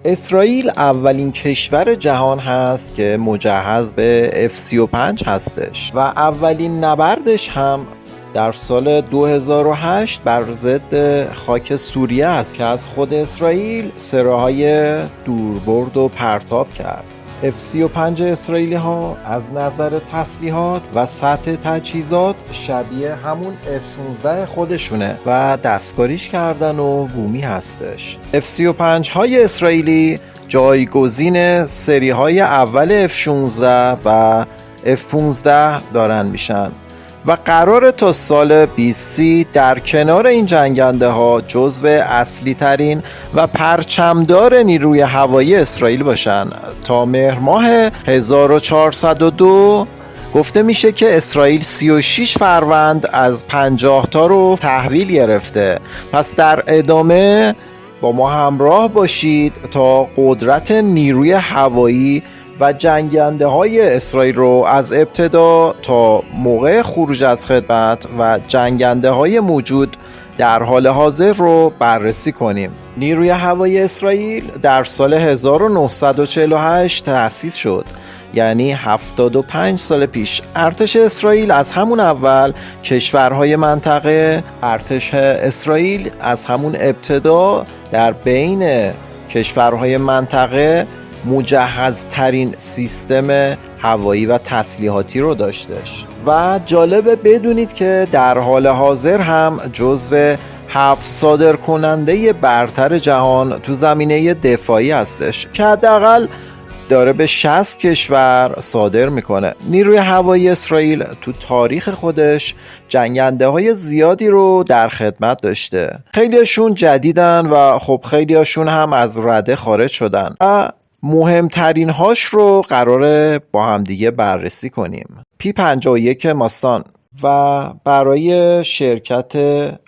اسرائیل اولین کشور جهان هست که مجهز به F-35 هستش و اولین نبردش هم در سال 2008 بر ضد خاک سوریه است که از خود اسرائیل سراهای دوربرد و پرتاب کرد. F-35 اسرائیلی ها از نظر تسلیحات و سطح تجهیزات شبیه همون F-16 خودشونه و دستکاریش کردن و بومی هستش. F-35 های اسرائیلی جایگزین سری های اول F-16 و F-15 دارن میشن و قرار تا سال 2030 در کنار این جنگنده ها جزو اصلی ترین و پرچمدار نیروی هوایی اسرائیل باشن. تا مهر ماه 1402 گفته میشه که اسرائیل 36 فروند از 50 تا رو تحویل گرفته. پس در ادامه با ما همراه باشید تا قدرت نیروی هوایی و جنگنده های اسرائیل رو از ابتدا تا موقع خروج از خدمت و جنگنده های موجود در حال حاضر رو بررسی کنیم. نیروی هوایی اسرائیل در سال 1948 تأسیس شد، یعنی 75 سال پیش. ارتش اسرائیل از همون اول کشورهای منطقه، ارتش اسرائیل از همون ابتدا در بین کشورهای منطقه مجهزترین سیستم هوایی و تسلیحاتی رو داشتش و جالبه بدونید که در حال حاضر هم جزو 7 صادرکننده برتر جهان تو زمینه دفاعی هستش که حداقل داره به 60 کشور صادر میکنه. نیروی هوایی اسرائیل تو تاریخ خودش جنگنده های زیادی رو در خدمت داشته. خیلیشون جدیدن و خب خیلیشون هم از رده خارج شدن و مهمترین هاش رو قراره با همدیگه بررسی کنیم. P-51 ماستان و برای شرکت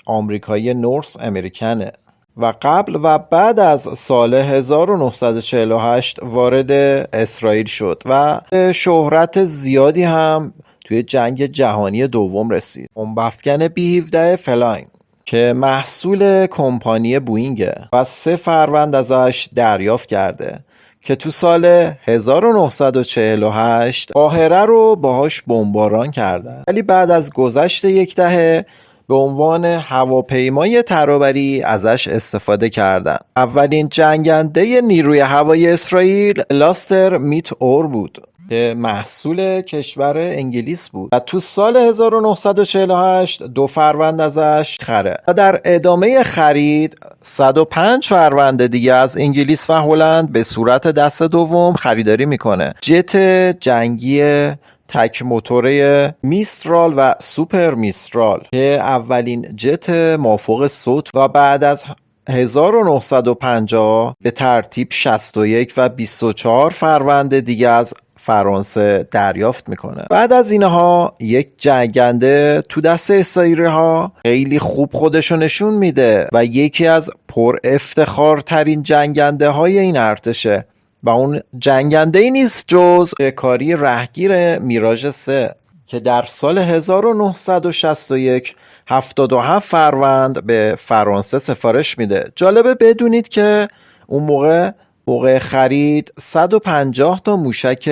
آمریکایی نورس امریکنه و قبل و بعد از سال 1948 وارد اسرائیل شد و شهرت زیادی هم توی جنگ جهانی دوم رسید. بمب‌افکن B-17 فلاین که محصول کمپانی بوئینگه و 3 فروند ازش دریافت کرده که تو سال 1948 قاهره رو باهاش بمباران کردن، ولی بعد از گذشت یک دهه به عنوان هواپیمای ترابری ازش استفاده کردن. اولین جنگنده نیروی هوایی اسرائیل لاستر میت اور بود که محصول کشور انگلیس بود و تو سال 1948 2 فروند ازش خره و در ادامه خرید 105 فروند دیگه از انگلیس و هلند به صورت دست دوم خریداری میکنه. جت جنگی تک موتوره میسترال و سوپر میسترال که اولین جت مافوق صوت و بعد از 1950 به ترتیب 61 و 24 فروند دیگه از فرانسه دریافت میکنه. بعد از اینها یک جنگنده تو دست اسرائیلی ها خیلی خوب خودشو نشون میده و یکی از پر افتخارترین جنگنده های این ارتشه و اون جنگنده ای نیست جز کاری رهگیر میراژ 3 که در سال 1961 77 فروند به فرانسه سفارش میده. جالبه بدونید که اون موقع خرید 150 تا موشک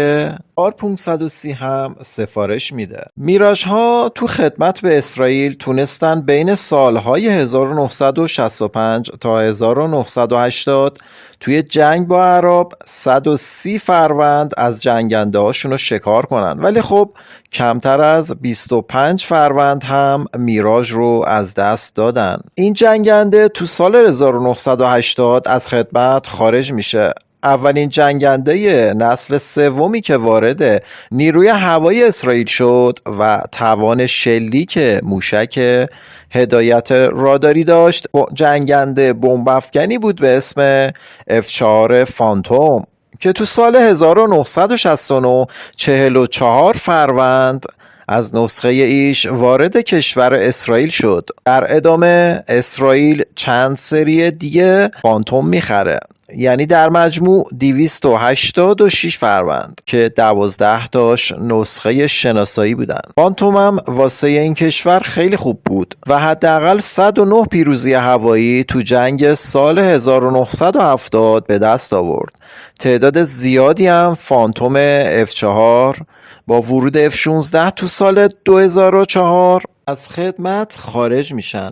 R530 هم سفارش میده. میراژ ها تو خدمت به اسرائیل تونستن بین سالهای 1965 تا 1980 توی جنگ با عرب 130 فروند از جنگنده هاشون رو شکار کنن، ولی خب کمتر از 25 فروند هم میراژ رو از دست دادن. این جنگنده تو سال 1980 از خدمت خارج میشه. اولین جنگنده نسل سومی که وارد نیروی هوایی اسرائیل شد و توان شلیک موشک هدایت راداری داشت جنگنده بمب‌افکنی بود به اسم F4 فانتوم که تو سال 1969 44 فروند از نسخه ایش وارد کشور اسرائیل شد. در ادامه اسرائیل چند سری دیگه فانتوم میخره. یعنی در مجموع 286 فروند که 12 تاش نسخه شناسایی بودن. فانتوم هم واسه این کشور خیلی خوب بود و حداقل 109 پیروزی هوایی تو جنگ سال 1970 به دست آورد. تعداد زیادی هم فانتوم F4 با ورود F16 تو سال 2004 از خدمت خارج میشن.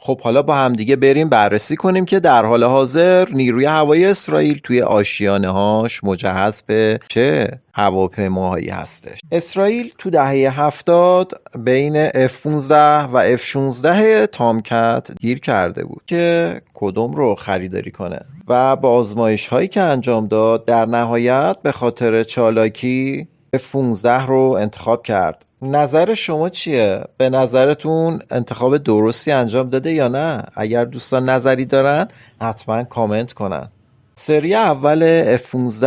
خب حالا با همدیگه بریم بررسی کنیم که در حال حاضر نیروی هوایی اسرائیل توی آشیانه هاش مجهز به چه هواپیماهایی هستش. اسرائیل تو دهه 70 بین F-15 و F-16 تامکت گیر کرده بود که کدوم رو خریداری کنه و با آزمایش هایی که انجام داد در نهایت به خاطر چالاکی F-15 رو انتخاب کرد. نظر شما چیه؟ به نظرتون انتخاب درستی انجام داده یا نه؟ اگر دوستان نظری دارن حتما کامنت کنن. سری اول F-15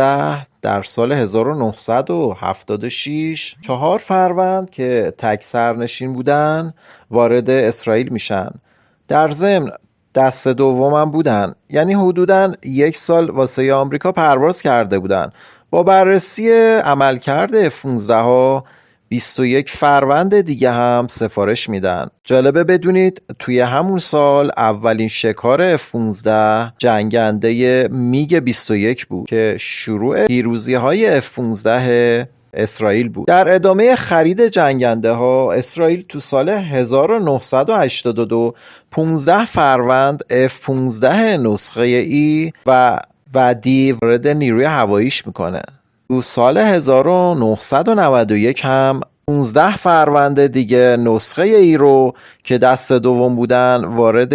در سال 1976 4 فروند که تک سرنشین بودن وارد اسرائیل میشن. در ضمن دست دومم بودن، یعنی حدوداً 1 سال واسه آمریکا پرواز کرده بودن. با بررسی عملکرد F-15 ها 21 فروند دیگه هم سفارش میدن. جالبه بدونید توی همون سال اولین شکار F-15 جنگنده میگ 21 بود که شروع پیروزی های F-15 اسرائیل بود. در ادامه خرید جنگنده ها اسرائیل تو سال 1982 15 فروند F-15 نسخه ای و دی وارد نیروی هواییش میکنه. تو سال 1991 هم 15 فروند دیگه نسخه ای رو که دست دوم بودن وارد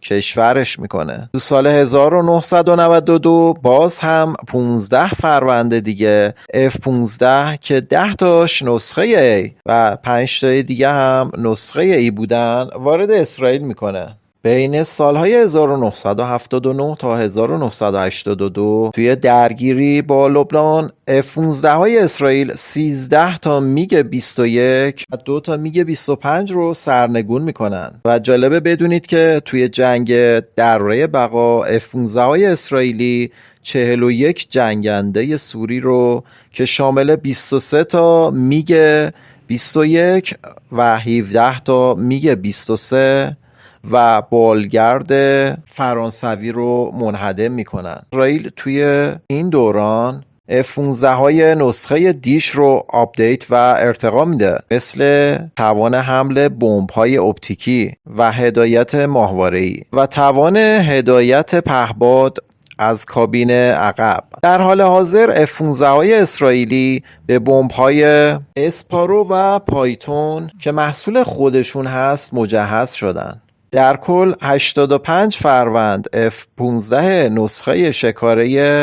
کشورش میکنه. تو سال 1992 باز هم 15 فروند دیگه F-15 که 10 تاش نسخه A و 5 تای دیگه هم نسخه A بودن وارد اسرائیل میکنه. بین سالهای 1979 تا 1982 توی درگیری با لبنان F-15 های اسرائیل 13 تا میگ 21 و 2 تا میگ 25 رو سرنگون میکنن و جالبه بدونید که توی جنگ دره بقا F-15 های اسرائیلی 41 جنگنده سوری رو که شامل 23 تا میگ 21 و 17 تا میگ 23 و بالگرد فرانسوی رو منهدم میکنن. اسرائیل توی این دوران F-15 های نسخه دیش رو آپدیت و ارتقا میده، مثل توان حمل بمب های اپتیکی و هدایت ماهواره‌ای و توان هدایت پهباد از کابین عقب. در حال حاضر F-15 های اسرائیلی به بمب های اسپارو و پایتون که محصول خودشون هست مجهز شدن. در کل 85 فروند F-15 نسخه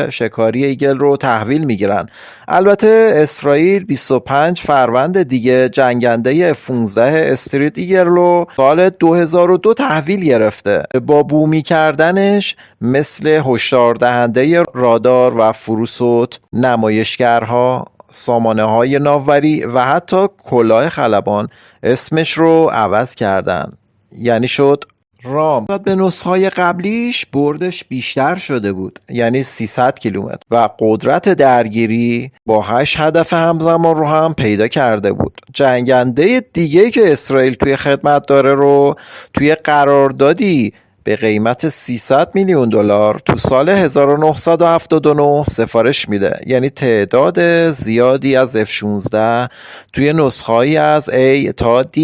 شکاری ایگل رو تحویل میگیرن. البته اسرائیل 25 فروند دیگه جنگنده F-15 استریت ایگل رو سال 2002 تحویل گرفته. با بومی کردنش مثل هشدار دهنده رادار و فروسوت، نمایشگرها، سامانه های ناوبری و حتی کلاه خلبان اسمش رو عوض کردن، یعنی شد رام. به نسخه های قبلیش بردش بیشتر شده بود، یعنی 300 کیلومتر و قدرت درگیری با 8 هدف همزمان رو هم پیدا کرده بود. جنگنده دیگه که اسرائیل توی خدمت داره رو توی قراردادی به قیمت 300 میلیون دلار تو سال 1979 سفارش میده، یعنی تعداد زیادی از F-16 توی نسخه‌ای از A تا D،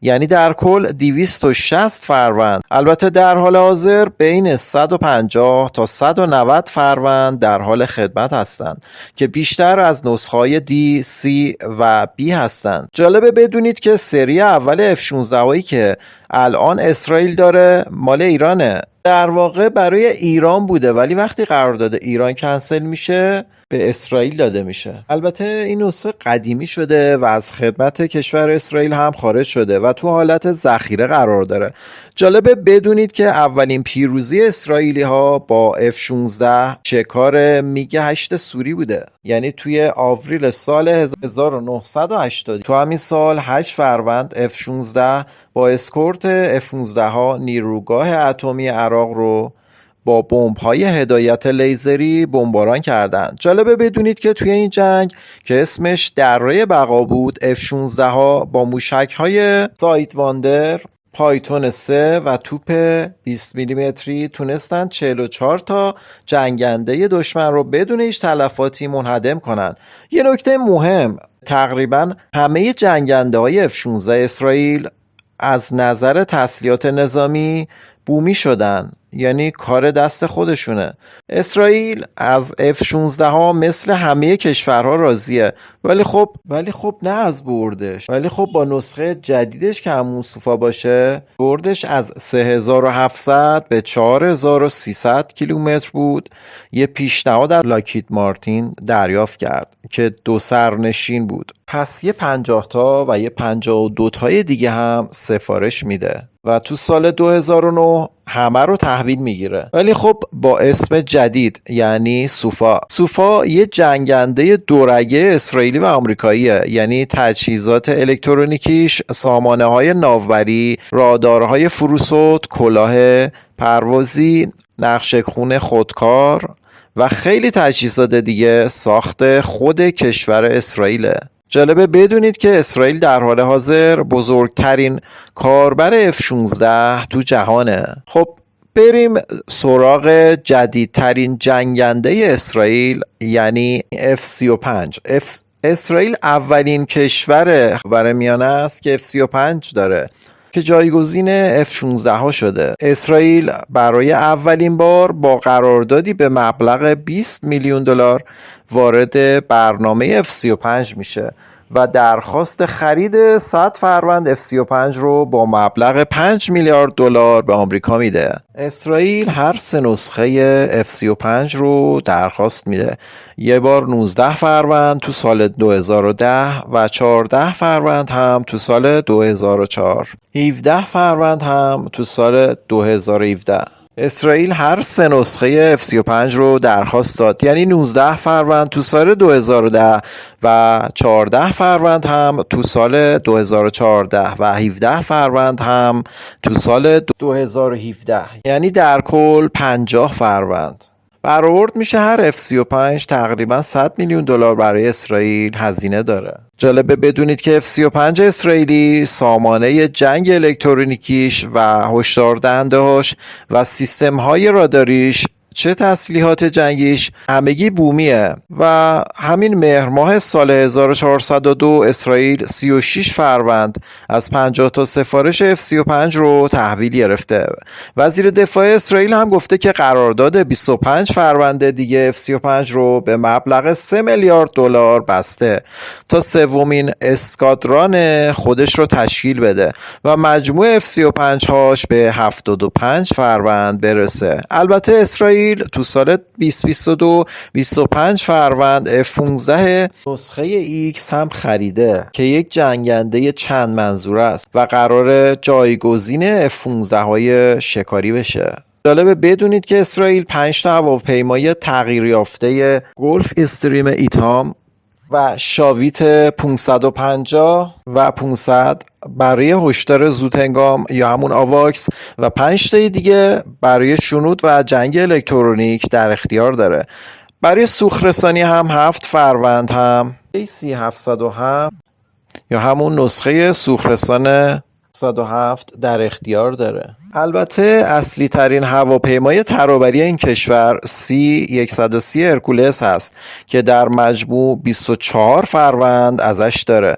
یعنی در کل 260 فروند. البته در حال حاضر بین 150 تا 190 فروند در حال خدمت هستند که بیشتر از نسخه‌های D، C و B هستند. جالبه بدونید که سری اول F-16 هایی که الان اسرائیل داره مال ایرانه. در واقع برای ایران بوده ولی وقتی قرارداد ایران کنسل میشه به اسرائیل داده میشه. البته این نسخه قدیمی شده و از خدمت کشور اسرائیل هم خارج شده و تو حالت ذخیره قرار داره. جالبه بدونید که اولین پیروزی اسرائیلی ها با F-16 شکار میگ 8 سوری بوده، یعنی توی آوریل سال 1980. تو همین سال 8 فروند F-16 با اسکورت F-15 ها نیروگاه اتمی عراق رو با بمب‌های هدایت لیزری بمباران کردند. جالبه بدونید که توی این جنگ که اسمش دره بقا بود، F-16 ها با موشک‌های سایدواندر، پایتون 3 و توپ 20 میلیمتری تونستن 44 تا جنگنده دشمن رو بدون هیچ تلفاتی منهدم کنن. یه نکته مهم، تقریبا همه جنگنده های F-16 اسرائیل از نظر تسلیحات نظامی بومی شدن، یعنی کار دست خودشونه. اسرائیل از F-16 ها مثل همه کشورها راضیه، ولی خب نه از بردش، ولی خب با نسخه جدیدش که همون سوفا باشه، بردش از 3700 به 4300 کیلومتر بود. یه پیشنهاد از لاکهید مارتین دریافت کرد که 2 سرنشین بود، پس یه 50 تا و یه 52 تای دیگه هم سفارش میده و تو سال 2009 همه رو تحویل میگیره، ولی خب با اسم جدید، یعنی سوفا یه جنگنده دورگه اسرائیلی و آمریکاییه، یعنی تجهیزات الکترونیکیش، سامانه های ناوبری، رادارهای فروسوت، کلاه پروازی، نقشه خون خودکار و خیلی تجهیزات دیگه ساخت خود کشور اسرائیله. جالبه بدونید که اسرائیل در حال حاضر بزرگترین کاربر F-16 تو جهانه. خب بریم سراغ جدیدترین جنگنده اسرائیل، یعنی F-35. اسرائیل اولین کشور خاورمیانه است که F-35 داره که جایگزین F-16 ها شده. اسرائیل برای اولین بار با قراردادی به مبلغ 20 میلیون دلار وارد برنامه F-35 میشه و درخواست خرید 100 فروند F-35 رو با مبلغ 5 میلیارد دلار به آمریکا میده. اسرائیل هر 3 نسخه F-35 رو درخواست میده، یه بار 19 فروند تو سال 2010 و 14 فروند هم تو سال 2004، 17 فروند هم تو سال 2017. اسرائیل هر 3 نسخه F-35 رو درخواست داد، یعنی 19 فروند تو سال 2010 و 14 فروند هم تو سال 2014 و 17 فروند هم تو سال 2017، یعنی در کل 50 فروند. برآورد میشه هر F-35 تقریبا 100 میلیون دلار برای اسرائیل هزینه داره. جالبه بدونید که F-35 اسرائیلی سامانه جنگ الکترونیکیش و هشداردهنده‌هاش و سیستم‌های راداریش چه تسلیحات جنگیش همگی بومیه و همین مهر ماه سال 1402 اسرائیل 36 فروند از 50 تا سفارش F-35 رو تحویل گرفته. وزیر دفاع اسرائیل هم گفته که قرارداد 25 فروند دیگه F-35 رو به مبلغ 3 میلیارد دلار بسته تا سومین اسکادران خودش رو تشکیل بده و مجموع F-35 هاش به 75 فروند برسه. البته اسرائیل تو سال 2022 25 فروند F-15 نسخه X هم خریده که یک جنگنده چند منظوره است و قرار جایگزین F-15 های شکاری بشه. جالبه بدونید که اسرائیل 5 تا هواپیمای تغییر یافته گلف استریم ایتام و شاویت 550 و 500 برای هشدار زودهنگام یا همون آواکس و 5 تای دیگه برای شنود و جنگ الکترونیک در اختیار داره. برای سوخت‌رسانی هم 7 فروند هم AC-707 یا همون نسخه سوخت‌رسان 107 در اختیار داره. البته اصلی ترین هواپیمای ترابری این کشور C-130 هرکولس هست که در مجموع 24 فروند ازش داره.